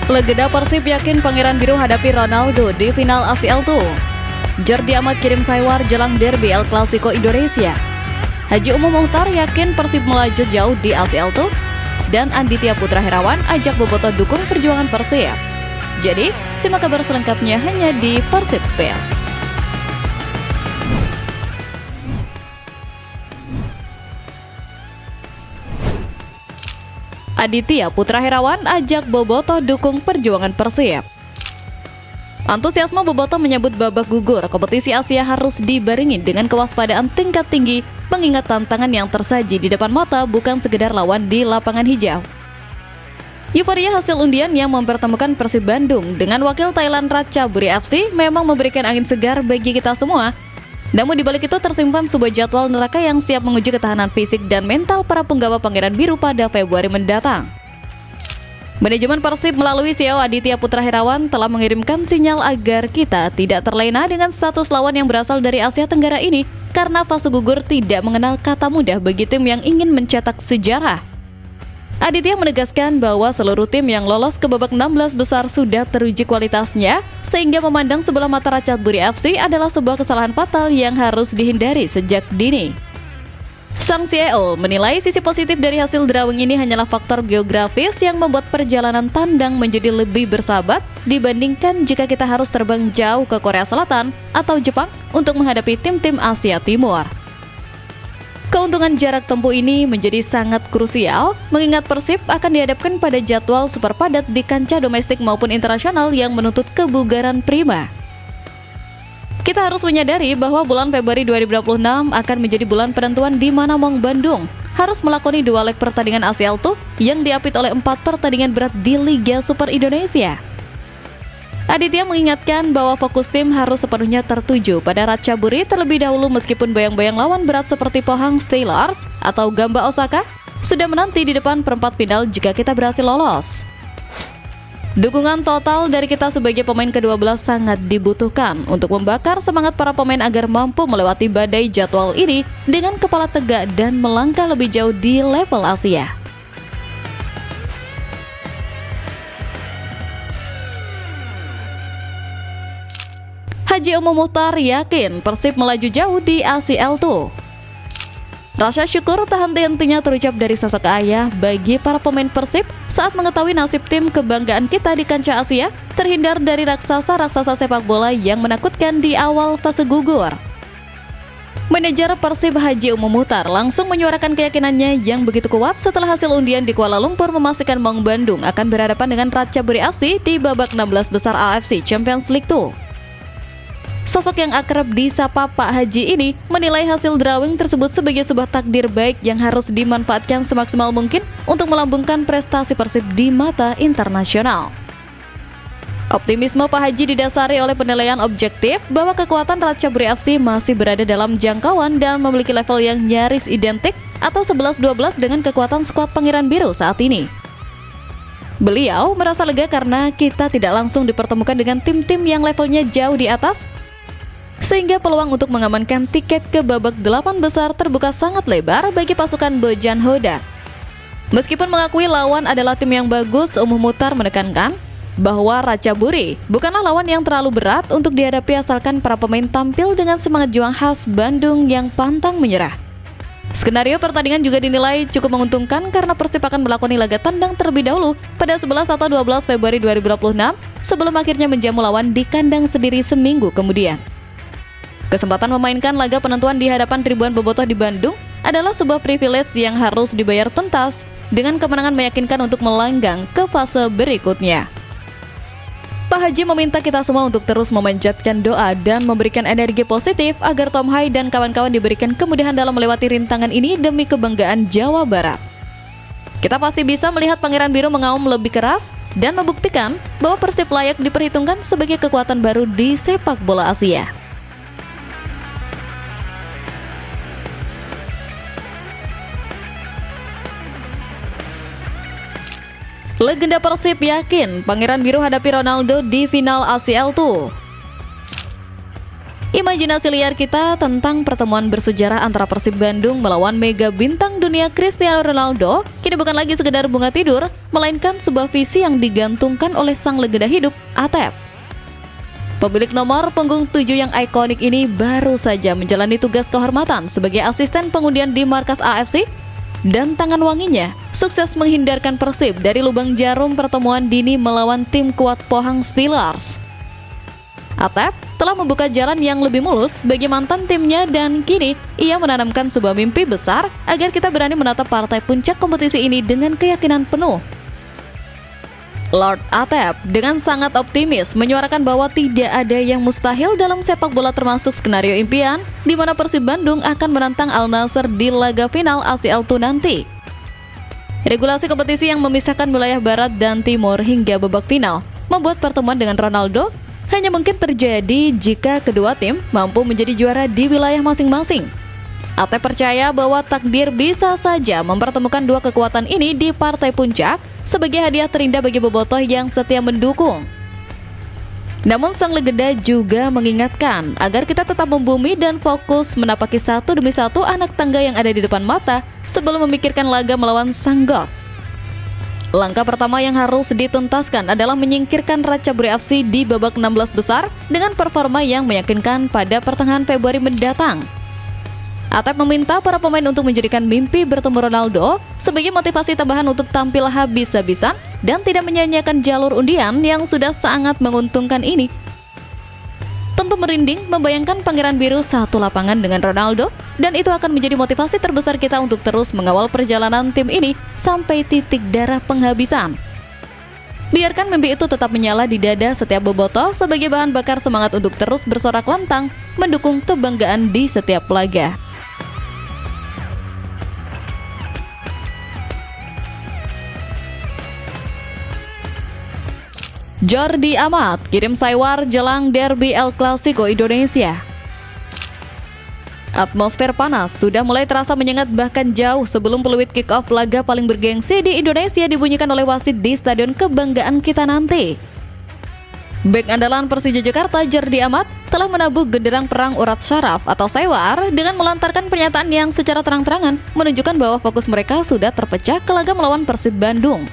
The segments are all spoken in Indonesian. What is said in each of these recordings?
Legenda Persib yakin Pangeran Biru hadapi Ronaldo di final ACL II. Jordi Amat kirim Saywar jelang derby El Clasico Indonesia. Haji Umum Muhtar yakin Persib melaju jauh di ACL II. Dan Anditya Putra Herawan ajak bobotoh dukung perjuangan Persib. Jadi, simak kabar selengkapnya hanya di Persib Space. Anditya Putra Herawan ajak bobotoh dukung perjuangan Persib. Antusiasme bobotoh menyambut babak gugur kompetisi Asia harus dibarengi dengan kewaspadaan tingkat tinggi mengingat tantangan yang tersaji di depan mata bukan sekedar lawan di lapangan hijau. Euforia hasil undian yang mempertemukan Persib Bandung dengan wakil Thailand Ratchaburi FC memang memberikan angin segar bagi kita semua. Namun di balik itu tersimpan sebuah jadwal neraka yang siap menguji ketahanan fisik dan mental para penggawa Pangeran Biru pada Februari mendatang. Manajemen Persib melalui CEO Anditya Putra Herawan telah mengirimkan sinyal agar kita tidak terlena dengan status lawan yang berasal dari Asia Tenggara ini karena fase gugur tidak mengenal kata mudah bagi tim yang ingin mencetak sejarah. Anditya menegaskan bahwa seluruh tim yang lolos ke babak 16 besar sudah teruji kualitasnya, sehingga memandang sebelah mata Ratchaburi FC adalah sebuah kesalahan fatal yang harus dihindari sejak dini. Sang CEO menilai sisi positif dari hasil drawing ini hanyalah faktor geografis yang membuat perjalanan tandang menjadi lebih bersahabat dibandingkan jika kita harus terbang jauh ke Korea Selatan atau Jepang untuk menghadapi tim-tim Asia Timur. Keuntungan jarak tempuh ini menjadi sangat krusial mengingat Persib akan dihadapkan pada jadwal super padat di kancah domestik maupun internasional yang menuntut kebugaran prima. Kita harus menyadari bahwa bulan Februari 2026 akan menjadi bulan penentuan di mana Maung Bandung harus melakoni 2 leg pertandingan ACL II yang diapit oleh 4 pertandingan berat di Liga Super Indonesia. Anditya mengingatkan bahwa fokus tim harus sepenuhnya tertuju pada Ratchaburi terlebih dahulu meskipun bayang-bayang lawan berat seperti Pohang Steelers atau Gamba Osaka sudah menanti di depan perempat final jika kita berhasil lolos. Dukungan total dari kita sebagai pemain ke-12 sangat dibutuhkan untuk membakar semangat para pemain agar mampu melewati badai jadwal ini dengan kepala tegak dan melangkah lebih jauh di level Asia. Haji Umum Muhtar yakin Persib melaju jauh di ACL II. Rasa syukur tak henti-hentinya terucap dari sosok ayah bagi para pemain Persib saat mengetahui nasib tim kebanggaan kita di kancah Asia terhindar dari raksasa-raksasa sepak bola yang menakutkan di awal fase gugur. Manajer Persib Haji Umum Muhtar langsung menyuarakan keyakinannya yang begitu kuat setelah hasil undian di Kuala Lumpur memastikan Maung Bandung akan berhadapan dengan Ratchaburi FC di babak 16 besar AFC Champions League 2. Sosok yang akrab disapa Pak Haji ini menilai hasil drawing tersebut sebagai sebuah takdir baik yang harus dimanfaatkan semaksimal mungkin untuk melambungkan prestasi Persib di mata internasional. Optimisme Pak Haji didasari oleh penilaian objektif bahwa kekuatan Ratchaburi FC masih berada dalam jangkauan dan memiliki level yang nyaris identik atau 11-12 dengan kekuatan skuad Pangeran Biru saat ini. Beliau merasa lega karena kita tidak langsung dipertemukan dengan tim-tim yang levelnya jauh di atas, sehingga peluang untuk mengamankan tiket ke babak 8 besar terbuka sangat lebar bagi pasukan Bojan Hodak. Meskipun mengakui lawan adalah tim yang bagus, Umum Muhtar menekankan bahwa Ratchaburi bukanlah lawan yang terlalu berat untuk dihadapi asalkan para pemain tampil dengan semangat juang khas Bandung yang pantang menyerah. Skenario pertandingan juga dinilai cukup menguntungkan karena Persib akan melakoni laga tandang terlebih dahulu pada 11 atau 12 Februari 2026 sebelum akhirnya menjamu lawan di kandang sendiri seminggu kemudian. Kesempatan memainkan laga penentuan di hadapan ribuan bobotoh di Bandung adalah sebuah privilege yang harus dibayar tuntas dengan kemenangan meyakinkan untuk melanggang ke fase berikutnya. Pak Haji meminta kita semua untuk terus memanjatkan doa dan memberikan energi positif agar Tom Hai dan kawan-kawan diberikan kemudahan dalam melewati rintangan ini demi kebanggaan Jawa Barat. Kita pasti bisa melihat Pangeran Biru mengaum lebih keras dan membuktikan bahwa Persib layak diperhitungkan sebagai kekuatan baru di sepak bola Asia. Legenda Persib yakin Pangeran Biru hadapi Ronaldo di final ACL II. Imajinasi liar kita tentang pertemuan bersejarah antara Persib Bandung melawan mega bintang dunia Cristiano Ronaldo kini bukan lagi sekedar bunga tidur, melainkan sebuah visi yang digantungkan oleh sang legenda hidup, Atep. Pemilik nomor punggung 7 yang ikonik ini baru saja menjalani tugas kehormatan sebagai asisten pengundian di markas AFC, dan tangan wanginya sukses menghindarkan Persib dari lubang jarum pertemuan dini melawan tim kuat Pohang Steelers. Atep telah membuka jalan yang lebih mulus bagi mantan timnya dan kini ia menanamkan sebuah mimpi besar agar kita berani menatap partai puncak kompetisi ini dengan keyakinan penuh. Lord Atep dengan sangat optimis menyuarakan bahwa tidak ada yang mustahil dalam sepak bola termasuk skenario impian di mana Persib Bandung akan menantang Al Nassr di laga final ACL II nanti. Regulasi kompetisi yang memisahkan wilayah barat dan timur hingga babak final membuat pertemuan dengan Ronaldo hanya mungkin terjadi jika kedua tim mampu menjadi juara di wilayah masing-masing. Atep percaya bahwa takdir bisa saja mempertemukan dua kekuatan ini di partai puncak sebagai hadiah terindah bagi bobotoh yang setia mendukung. Namun sang legenda juga mengingatkan agar kita tetap membumi dan fokus menapaki satu demi satu anak tangga yang ada di depan mata sebelum memikirkan laga melawan sang God. Langkah pertama yang harus dituntaskan adalah menyingkirkan Ratchaburi FC di babak 16 besar dengan performa yang meyakinkan pada pertengahan Februari mendatang. Atep meminta para pemain untuk menjadikan mimpi bertemu Ronaldo sebagai motivasi tambahan untuk tampil habis-habisan dan tidak menyanyiakan jalur undian yang sudah sangat menguntungkan ini. Tentu merinding membayangkan Pangeran Biru satu lapangan dengan Ronaldo, dan itu akan menjadi motivasi terbesar kita untuk terus mengawal perjalanan tim ini sampai titik darah penghabisan. Biarkan mimpi itu tetap menyala di dada setiap bobotoh sebagai bahan bakar semangat untuk terus bersorak lantang mendukung kebanggaan di setiap laga. Jordi Amat kirim Saywar jelang derby El Clasico Indonesia. Atmosfer panas sudah mulai terasa menyengat bahkan jauh sebelum peluit kick-off laga paling bergengsi di Indonesia dibunyikan oleh wasit di Stadion Kebanggaan kita nanti. Bek andalan Persija Jakarta Jordi Amat telah menabuh genderang perang urat syaraf atau Saywar dengan melontarkan pernyataan yang secara terang-terangan menunjukkan bahwa fokus mereka sudah terpecah ke laga melawan Persib Bandung.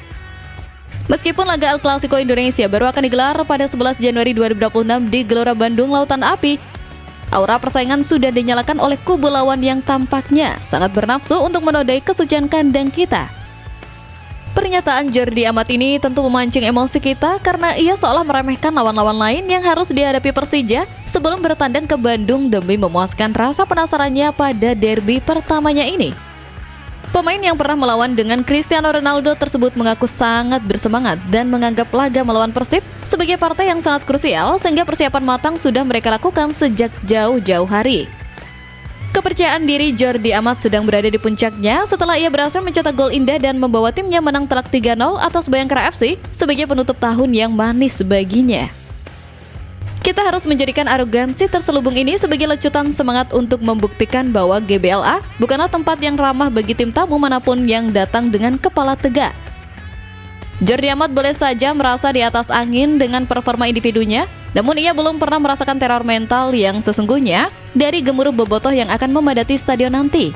Meskipun laga El Clasico Indonesia baru akan digelar pada 11 Januari 2026 di Gelora Bandung Lautan Api, aura persaingan sudah dinyalakan oleh kubu lawan yang tampaknya sangat bernafsu untuk menodai kesucian kandang kita. Pernyataan Jordi Amat ini tentu memancing emosi kita karena ia seolah meremehkan lawan-lawan lain yang harus dihadapi Persija sebelum bertandang ke Bandung demi memuaskan rasa penasarannya pada derby pertamanya ini. Pemain yang pernah melawan dengan Cristiano Ronaldo tersebut mengaku sangat bersemangat dan menganggap laga melawan Persib sebagai partai yang sangat krusial sehingga persiapan matang sudah mereka lakukan sejak jauh-jauh hari. Kepercayaan diri Jordi Amat sedang berada di puncaknya setelah ia berhasil mencetak gol indah dan membawa timnya menang telak 3-0 atas Bayangkara FC sebagai penutup tahun yang manis baginya. Kita harus menjadikan arogansi terselubung ini sebagai lecutan semangat untuk membuktikan bahwa GBLA bukanlah tempat yang ramah bagi tim tamu manapun yang datang dengan kepala tegak. Jordi Amat boleh saja merasa di atas angin dengan performa individunya, namun ia belum pernah merasakan teror mental yang sesungguhnya dari gemuruh bobotoh yang akan memadati stadion nanti.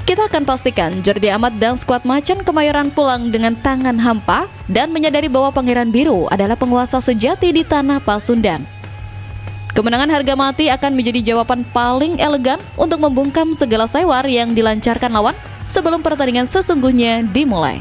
Kita akan pastikan Jordi Amat dan skuad Macan Kemayoran pulang dengan tangan hampa dan menyadari bahwa Pangeran Biru adalah penguasa sejati di tanah Pasundan. Kemenangan harga mati akan menjadi jawaban paling elegan untuk membungkam segala Saywar yang dilancarkan lawan sebelum pertandingan sesungguhnya dimulai.